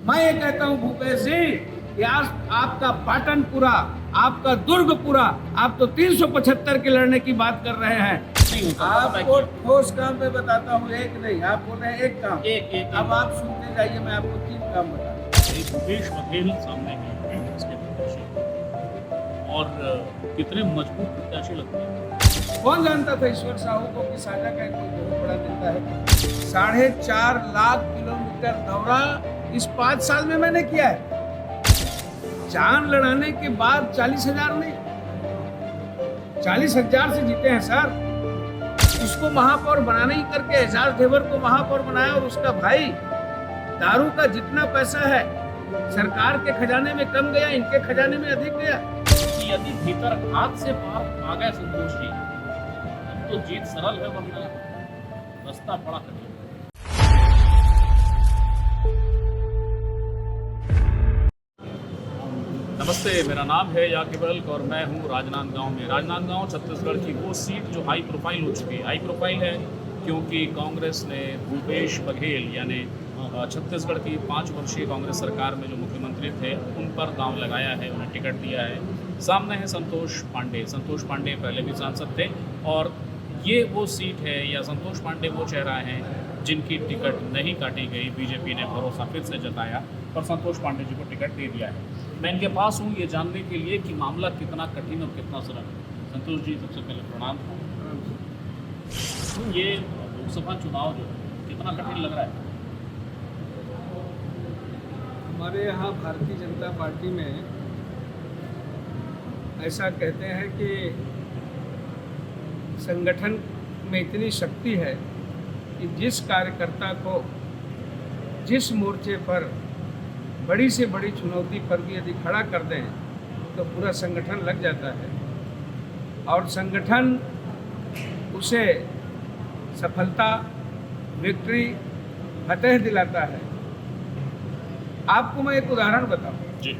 मैं ये कहता हूँ भूपेश जी कि आज आपका पाटनपुरा, आपका दुर्गपुरा, आप तो 375 के लड़ने की बात कर रहे हैं। आपको ठोस काम में बताता हूँ, एक नहीं, आप बोल रहे हैं एक काम, एक। अब आप सुनते जाइए, मैं आपको 3 काम बताऊँ। भूपेश बघेल सामने हैं इसके प्रत्याशी और कितने मजबूत प्रत्याशी लगते हैं। कौन जानता था ईश्वर साहू को कि साझा का कोई बहुत बड़ा नेता है। 4.5 लाख किलोमीटर दौरा इस 5 साल में मैंने किया है। जान लड़ाने के बाद 40,000 नहीं, 40,000 से जीते हैं सर। उसको महापौर बनाने ही करके एजाज ढेबर को महापौर बनाया, और उसका भाई दारू का जितना पैसा है सरकार के खजाने में कम गया, इनके खजाने में अधिक गया। यदि भीतर हाथ से पार आ गए संतोष जी, तब तो जीत सरल है, वरना रास्ता बड़ा कठिन। नमस्ते, मेरा नाम है याकिबल और मैं हूँ राजनांदगांव में। राजनांदगांव छत्तीसगढ़ की वो सीट जो हाई प्रोफाइल हो चुकी है। हाई प्रोफाइल है क्योंकि कांग्रेस ने भूपेश बघेल यानी छत्तीसगढ़ की 5 वर्षीय कांग्रेस सरकार में जो मुख्यमंत्री थे उन पर दांव लगाया है, उन्हें टिकट दिया है। सामने है संतोष पांडे। संतोष पांडे पहले भी सांसद थे और ये वो सीट है, या संतोष पांडे वो चेहरा है जिनकी टिकट नहीं काटी गई। बीजेपी ने भरोसा फिर से जताया और संतोष पांडे जी को टिकट दे दिया है। मैं इनके पास हूँ ये जानने के लिए कि मामला कितना कठिन और कितना सरल है। संतोष जी, सबसे पहले प्रणाम। ये लोकसभा चुनाव जो कितना कठिन लग रहा है? हमारे यहाँ भारतीय जनता पार्टी में ऐसा कहते हैं कि संगठन में इतनी शक्ति है कि जिस कार्यकर्ता को जिस मोर्चे पर बड़ी से बड़ी चुनौती पर भी यदि खड़ा कर दें तो पूरा संगठन लग जाता है और संगठन उसे सफलता, विक्ट्री, फतेह दिलाता है। आपको मैं एक उदाहरण बताऊं। जी।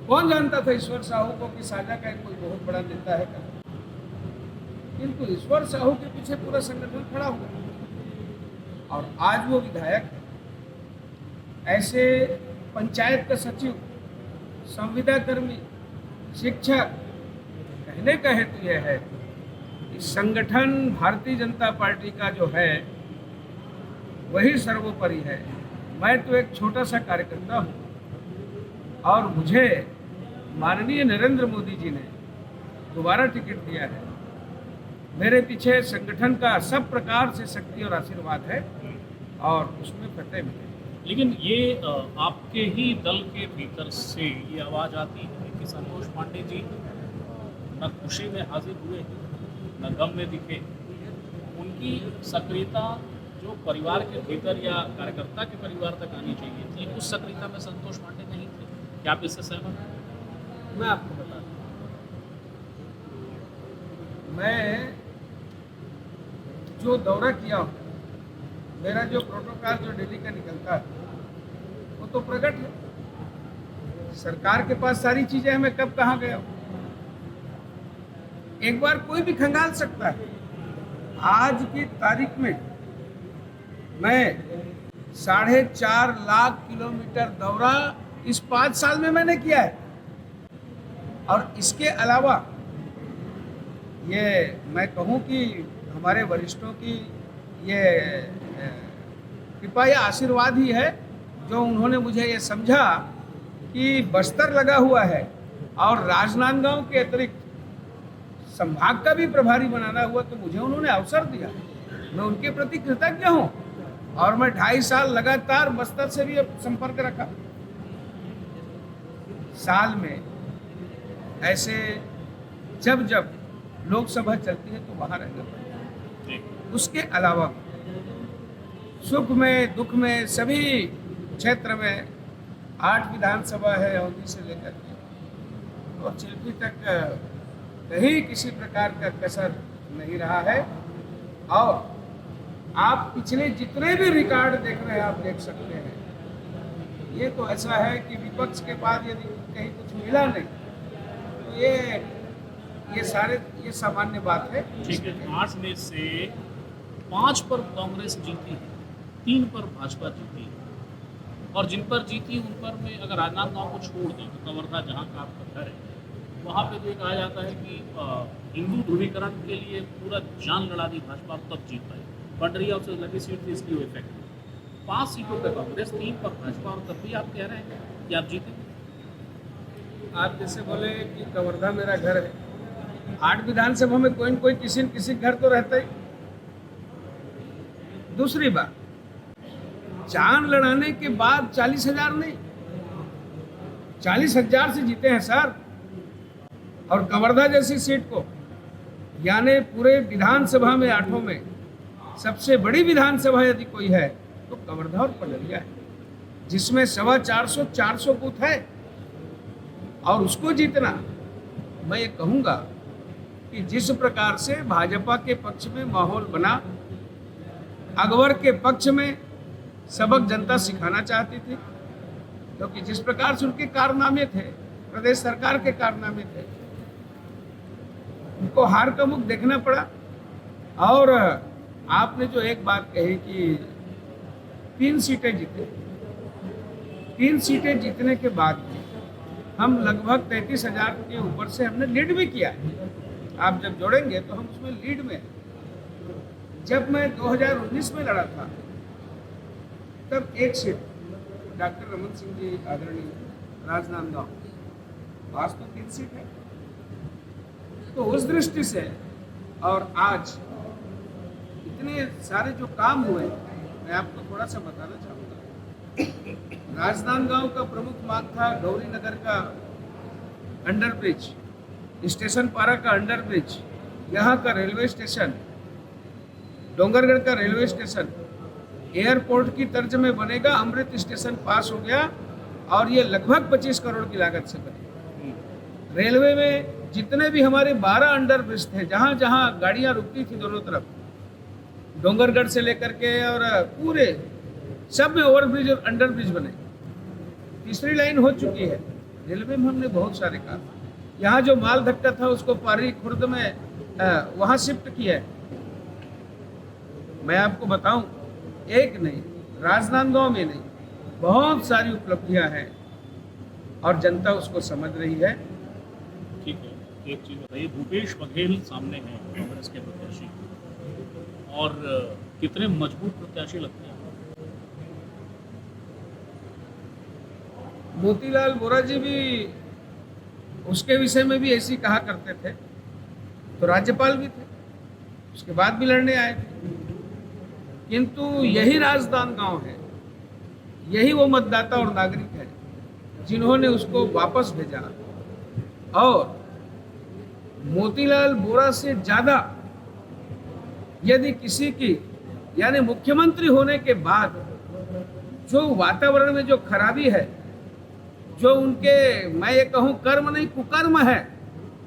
कौन जानता था ईश्वर साहू को कि साझा का कोई बहुत बड़ा नेता है, किंतु ईश्वर साहू के पीछे पूरा संगठन खड़ा हुआ और आज वो विधायक है। ऐसे पंचायत का सचिव, संविदा कर्मी, शिक्षक, कहने का हेतु यह है कि संगठन भारतीय जनता पार्टी का जो है वही सर्वोपरि है। मैं तो एक छोटा सा कार्यकर्ता हूँ और मुझे माननीय नरेंद्र मोदी जी ने दोबारा टिकट दिया है। मेरे पीछे संगठन का सब प्रकार से शक्ति और आशीर्वाद है और उसमें फतेह भी है। लेकिन ये आपके ही दल के भीतर से ये आवाज़ आती है कि संतोष पांडे जी न खुशी में हाजिर हुए, न गम में दिखे। उनकी सक्रियता जो परिवार के भीतर या कार्यकर्ता के परिवार तक आनी चाहिए थी, उस सक्रियता में संतोष पांडे नहीं थे। क्या आप इससे सहमत हैं? मैं आपको बता दूं, मैं जो दौरा किया हूँ, मेरा जो प्रोटोकॉल जो दिल्ली का निकलता है वो तो प्रकट है। सरकार के पास सारी चीजें हैं, मैं कब कहाँ गया हूँ एक बार कोई भी खंगाल सकता है। आज की तारीख में मैं 4.5 लाख किलोमीटर दौरा इस 5 साल में मैंने किया है और इसके अलावा ये मैं कहूँ कि हमारे वरिष्ठों की ये कृपा या आशीर्वाद ही है जो उन्होंने मुझे ये समझा कि बस्तर लगा हुआ है और राजनांदगांव के अतिरिक्त संभाग का भी प्रभारी बनाना हुआ, तो मुझे उन्होंने अवसर दिया। मैं उनके प्रति कृतज्ञ हूँ और मैं 2.5 साल लगातार बस्तर से भी संपर्क रखा। साल में ऐसे जब जब लोकसभा चलती है तो वहाँ रहना पड़ता है। उसके अलावा सुख में दुख में सभी क्षेत्र में 8 विधानसभा है, औंधी से लेकर के और चिल्फी तक कहीं किसी प्रकार का कसर नहीं रहा है। और आप पिछले जितने भी रिकॉर्ड देख रहे हैं आप देख सकते हैं। ये तो ऐसा है कि विपक्ष के बाद यदि कहीं कुछ मिला नहीं तो ये सामान्य बात है। ठीक है, 8 में से 5 पर कांग्रेस जीती है, 3 पर भाजपा जीती है। और जिन पर जीती उन पर में अगर राजनांदगांव को छोड़ दें तो कवर्धा जहाँ का आपका घर है वहाँ पे तो ये कहा जाता है कि हिंदू ध्रुवीकरण के लिए पूरा जान लड़ा दी भाजपा तब जीत पाई। पंडरिया से लगी सीट थी इसलिए वो इफेक्ट हुआ। 5 सीटों पर कांग्रेस, 3 पर भाजपा और तब भी आप कह रहे हैं कि आप जीतेंगे। आप जैसे बोले कि कवर्धा मेरा घर है, 8 विधानसभा में कोई न कोई किसी न किसी घर तो रहता ही। दूसरी बात, जान लड़ाने के बाद 40,000 नहीं, 40,000 से जीते हैं सर। और कवर्धा जैसी सीट को, यानी पूरे विधानसभा में 8 में सबसे बड़ी विधानसभा यदि कोई है तो कवर्धा और पंडरिया है, जिसमें 450 बूथ है। और उसको जीतना, मैं ये कहूँगा कि जिस प्रकार से भाजपा के पक्ष में माहौल बना, अकबर के पक्ष में सबक जनता सिखाना चाहती थी, क्योंकि जिस प्रकार से उनके कारनामे थे, प्रदेश सरकार के कारनामे थे, उनको हार का मुख देखना पड़ा। और आपने जो एक बात कही कि 3 सीटें जीते, 3 सीटें जीतने के बाद भी हम लगभग 33,000 के ऊपर से हमने लीड भी किया है। आप जब जोड़ेंगे तो हम उसमें लीड में हैं। जब मैं 2019 में लड़ा था तब 1 सीट डॉक्टर रमन सिंह जी आदरणीय राजनांदगांव, आज तो 3 सीट है। तो उस दृष्टि से और आज इतने सारे जो काम हुए, मैं आपको थोड़ा सा बताना चाहूँगा। राजनांदगांव का प्रमुख मांग था गौरी नगर का अंडर ब्रिज, स्टेशन पारा का अंडर ब्रिज, यहाँ का रेलवे स्टेशन, डोंगरगढ़ का रेलवे स्टेशन एयरपोर्ट की तर्ज में बनेगा। अमृत स्टेशन पास हो गया और ये लगभग 25 करोड़ की लागत से बने। रेलवे में जितने भी हमारे 12 अंडर ब्रिज थे, जहाँ जहाँ गाड़ियाँ रुकती थी दोनों तरफ, डोंगरगढ़ से लेकर के और पूरे सब में ओवरब्रिज और अंडर ब्रिज बने। तीसरी लाइन हो चुकी है। रेलवे में हमने बहुत सारे काम, यहाँ जो माल धक्का था उसको पारी खुर्द में वहाँ शिफ्ट किया है। मैं आपको बताऊं, एक नहीं, राजनांदगांव में नहीं, बहुत सारी उपलब्धियां हैं और जनता उसको समझ रही है। ठीक है, एक चीज़ बताइए, भूपेश बघेल सामने हैं कांग्रेस के प्रत्याशी, और कितने मजबूत प्रत्याशी लगते हैं? मोतीलाल वोरा जी भी उसके विषय में भी ऐसी कहा करते थे, तो राज्यपाल भी थे, उसके बाद भी लड़ने आए थे। किंतु यही राजनांदगांव है, यही वो मतदाता और नागरिक है जिन्होंने उसको वापस भेजा। और मोतीलाल वोरा से ज्यादा यदि किसी की, यानी मुख्यमंत्री होने के बाद जो वातावरण में जो खराबी है, जो उनके, मैं ये कहूँ कर्म नहीं कुकर्म है।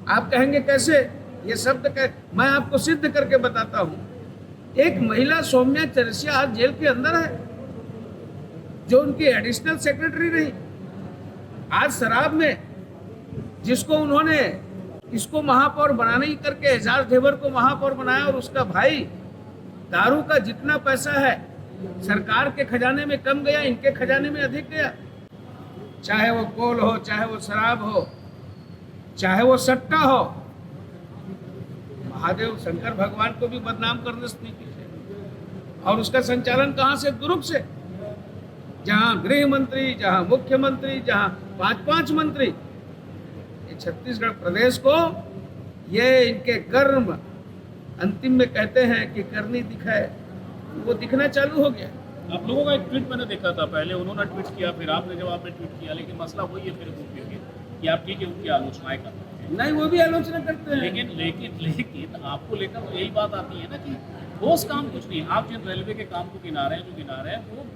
आप कहेंगे कैसे, ये शब्द मैं आपको सिद्ध करके बताता हूँ। एक महिला सौम्या चरसिया आज जेल के अंदर है, जो उनकी एडिशनल सेक्रेटरी रही। आज शराब में जिसको उन्होंने इसको महापौर बनाने ही करके एजाज ढेबर को महापौर बनाया, और उसका भाई दारू का जितना पैसा है सरकार के खजाने में कम गया, इनके खजाने में अधिक गया। चाहे वो कोल हो, चाहे वो शराब हो, चाहे वो सट्टा हो। महादेव शंकर भगवान को भी बदनाम करने से नीति से, और उसका संचालन कहाँ से? दुरुप से। जहाँ गृह मंत्री, जहाँ मुख्यमंत्री, जहाँ 5-5 मंत्री, ये छत्तीसगढ़ प्रदेश को ये इनके कर्म अंतिम में कहते हैं कि करनी दिखाए, वो दिखना चालू हो गया। आप लोगों का एक ट्वीट मैंने देखा था, पहले उन्होंने ट्वीट किया, फिर आपने जवाब में ट्वीट किया, लेकिन मसला वही है फिर कि आप ठीक है उनकी आलोचनाएं करते हैं। नहीं, वो भी आलोचना करते हैं, लेकिन आपको लेकर यही बात आती है ना कि ठोस काम कुछ नहीं। आप जिन रेलवे के काम को गिना रहे हैं, वो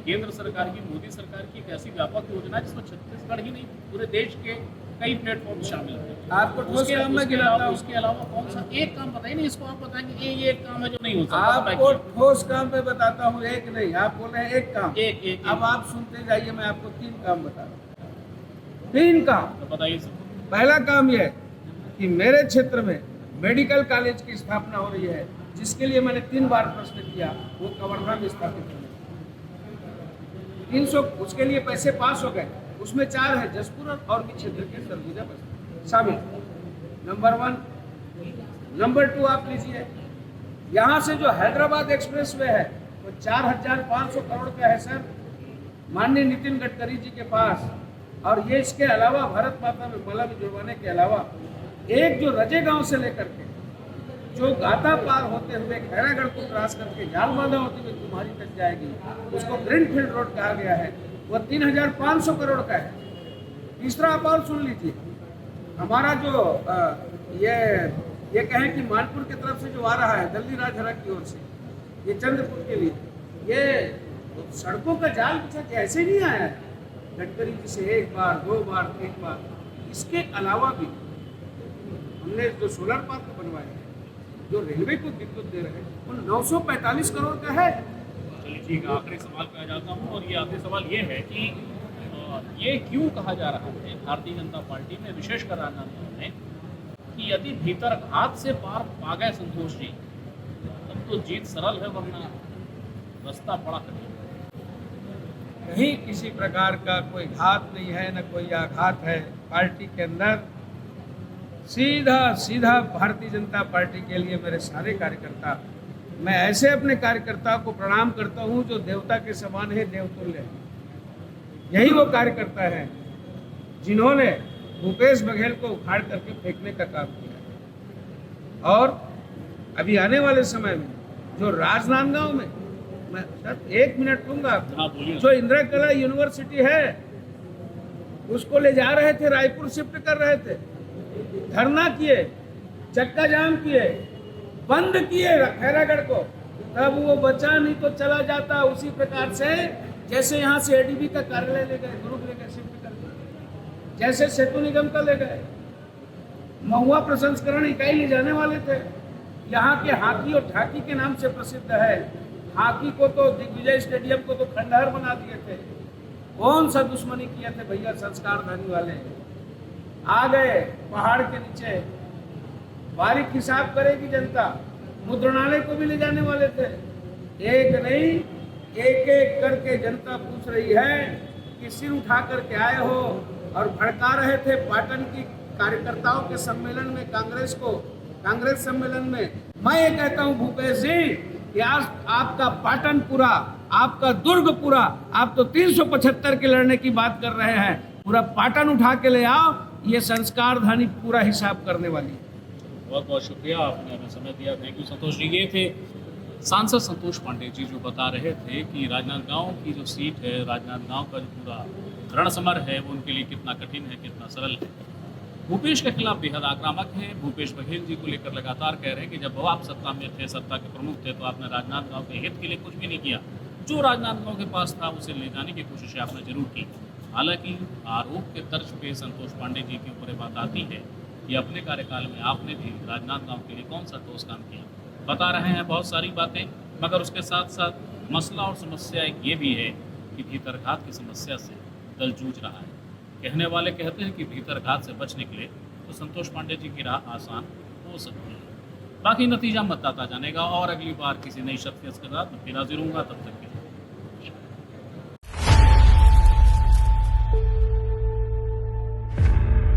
केंद्र सरकार की, मोदी सरकार की एक ऐसी व्यापक योजना है जिसमें छत्तीसगढ़ ही नहीं पूरे देश के कई प्लेटफॉर्म शामिल हैं। आपको ठोस काम में गिनाता हूं। उसके अलावा कौन सा एक काम बताइए ना, इसको आप बताएंगे ये एक काम है जो नहीं हो सकता। आपको ठोस काम पे बताता हूँ, एक नहीं, आप बोल रहे हैं एक काम। एक अब आप सुनते जाइए, मैं आपको 3 काम बता रहा हूँ। 3 काम तो बताइए सर। पहला काम यह कि मेरे क्षेत्र में मेडिकल कॉलेज की स्थापना हो रही है, जिसके लिए मैंने 3 बार प्रश्न किया, वो कवर्धा में स्थापित होने। 300 उसके लिए पैसे पास हो गए, उसमें 4 है जसपुर और भी क्षेत्र के सरगुजा बस शामिल। नंबर 1। नंबर 2 आप लीजिए, यहाँ से जो हैदराबाद एक्सप्रेस वे है वो 4,500 करोड़ का है सर, माननीय नितिन गडकरी जी के पास। और ये इसके अलावा भारत माता में माला भी जुड़वाने के अलावा एक जो रजे गांव से लेकर के जो गाता पार होते हुए खैरागढ़ को क्रॉस करके जालबांधा होती हुई तुम्हारी तक जाएगी, उसको ग्रीनफील्ड रोड कहा गया है, वो 3,500 करोड़ का है। तीसरा आप और सुन लीजिए, हमारा जो ये कहें कि मानपुर की तरफ से जो आ रहा है दिल्ली राजहरा की ओर से, ये चंद्रपुर के लिए, ये सड़कों का जाल बिछा के ऐसे नहीं आया है गडकरी जी से 1 बार 2 बार 3 बार। इसके अलावा भी हमने जो सोलर पार्क बनवाए हैं, जो रेलवे को विद्युत दे रहे हैं, वो 945 करोड़ का है। चलिए ठीक है, आखिरी सवाल पे आ जाता हूँ, और ये आखिरी सवाल ये है कि ये क्यों कहा जा रहा है भारतीय जनता पार्टी में, विशेषकर राजनांदगांव में, कि यदि भीतर घात से पार पा गए संतोष जी तब तो जीत सरल है, वरना रास्ता बड़ा कठिन है। कहीं किसी प्रकार का कोई घात नहीं है, न कोई आघात है पार्टी के अंदर। सीधा सीधा भारतीय जनता पार्टी के लिए मेरे सारे कार्यकर्ता, मैं ऐसे अपने कार्यकर्ताओं को प्रणाम करता हूं जो देवता के समान है, देवतुल्य है। यही वो कार्यकर्ता है जिन्होंने भूपेश बघेल को उखाड़ करके फेंकने का काम किया। और अभी आने वाले समय में जो राजनांदगांव में, मैं सर 1 मिनट लूंगा, जो इंदिरा कला यूनिवर्सिटी है उसको ले जा रहे थे, रायपुर शिफ्ट कर रहे थे, धरना किए, चक्का जाम किए, बंद किए खैरागढ़ को, तब वो बचा, नहीं तो चला जाता। उसी प्रकार से जैसे यहाँ से एडीबी का कार्यालय ले गए, ग्रुप ले गए शिफ्ट कर दिया, जैसे सेतु निगम का ले गए, महुआ प्रसंस्करण इकाई ले जाने वाले थे। यहाँ के हॉकी और ठाकी के नाम से प्रसिद्ध है, हॉकी को तो दिग्विजय स्टेडियम को तो खंडहर बना दिए थे। कौन सा दुश्मनी किए थे भैया संस्कार धनी वाले, आ गए पहाड़ के नीचे, बारीक हिसाब करेगी जनता। मुद्रणालय को भी ले जाने वाले थे, एक नहीं एक एक करके जनता पूछ रही है कि सिर उठा करके आए हो, और भड़का रहे थे पाटन की कार्यकर्ताओं के सम्मेलन में, कांग्रेस सम्मेलन में। मैं ये कहता हूँ भूपेश जी कि आज आपका पाटन पूरा, आपका दुर्ग पूरा, आप तो 375 के लड़ने की बात कर रहे हैं, पूरा पाटन उठा के ले आओ, ये संस्कार धानी पूरा हिसाब करने वाली है। बहुत बहुत शुक्रिया, आपने हमें समय दिया। Thank you Santosh ji. ये थे सांसद संतोष पांडे जी जो बता रहे थे कि राजनांदगांव की जो सीट है, राजनांदगांव का जो पूरा रणसमर है वो उनके लिए कितना कठिन है, कितना सरल है। भूपेश के खिलाफ बेहद आक्रामक है। भूपेश बघेल जी को लेकर लगातार कह रहे हैं कि जब आप सत्ता में थे, सत्ता के प्रमुख थे, तो आपने राजनांदगांव के हित के लिए कुछ भी नहीं किया। जो राजनांदगांव के पास था उसे ले जाने की कोशिश आपने जरूर की। हालांकि आरोप के तर्ज पे संतोष पांडे जी के ऊपर बात आती है कि अपने कार्यकाल में आपने भी राजनांदगांव के लिए कौन सा ठोस काम किया। बता रहे हैं बहुत सारी बातें, मगर उसके साथ साथ मसला और समस्या एक ये भी है कि भीतरघात की समस्या से दल जूझ रहा है। कहने वाले कहते हैं कि भीतरघात से बच निकले तो संतोष पांडे जी की राह आसान हो सकती है। बाकी नतीजा मतदाता जानेगा, और अगली बार किसी नई शख्सियत के साथ मैं फिर हाजिर हूँगा। तब तक